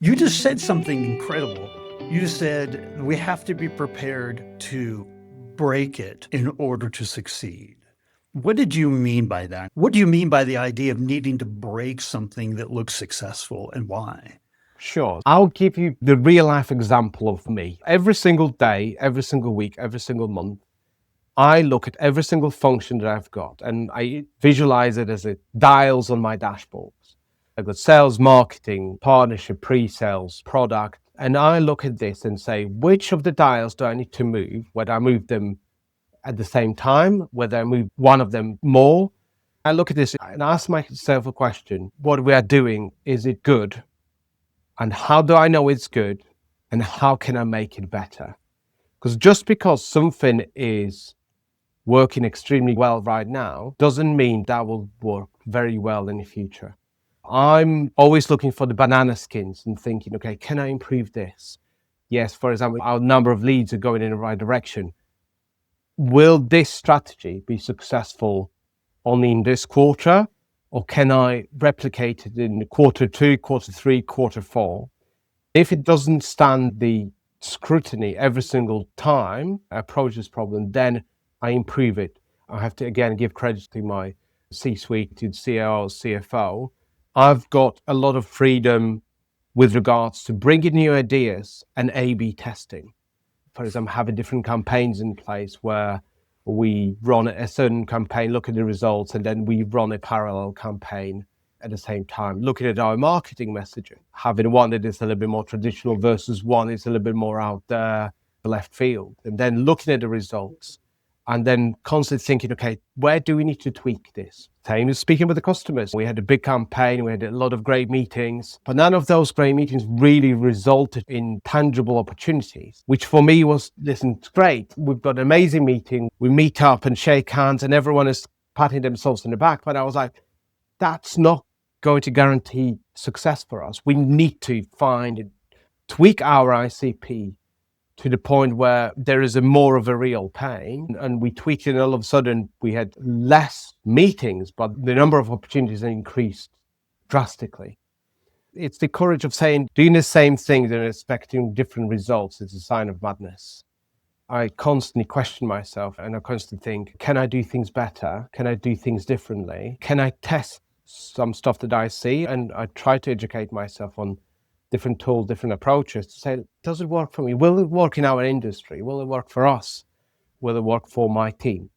You just said something incredible. You just said we have to be prepared to break it in order to succeed. What did you mean by that? What do you mean by the idea of needing to break something that looks successful and why? Sure. I'll give you the real life example of me. Every single day, every single week, every single month, I look at every single function that I've got and I visualize it as it dials on my dashboards. I've got sales, marketing, partnership, pre-sales, product. And I look at this and say, which of the dials do I need to move? Whether I move them at the same time, whether I move one of them more. I look at this and ask myself a question. What we are doing, is it good? And how do I know it's good? And how can I make it better? Because just because something is working extremely well right now doesn't mean that will work very well in the future. I'm always looking for the banana skins and thinking, okay, can I improve this? Yes, for example, our number of leads are going in the right direction. Will this strategy be successful only in this quarter? Or can I replicate it in quarter two, quarter three, quarter four? If it doesn't stand the scrutiny every single time I approach this problem, then I improve it. I have to, again, give credit to my C-suite, to COO, CFO. I've got a lot of freedom with regards to bringing new ideas and A/B testing. For example, having different campaigns in place where we run a certain campaign, look at the results, and then we run a parallel campaign at the same time, looking at our marketing messaging, having one that is a little bit more traditional versus one that's a little bit more out there, left field, and then looking at the results and then constantly thinking, okay, where do we need to tweak this? Same as speaking with the customers. We had a big campaign, we had a lot of great meetings, but none of those great meetings really resulted in tangible opportunities, which for me was, listen, it's great. We've got an amazing meeting. We meet up and shake hands and everyone is patting themselves on the back. But I was like, that's not going to guarantee success for us. We need to find and tweak our ICP to the point where there is a more of a real pain, and we tweaked it, and all of a sudden we had less meetings, but the number of opportunities increased drastically. It's the courage of saying, doing the same thing and expecting different results is a sign of madness. I constantly question myself and I constantly think, can I do things better? Can I do things differently? Can I test some stuff that I see? And I try to educate myself on different tools, different approaches to say, does it work for me? Will it work in our industry? Will it work for us? Will it work for my team?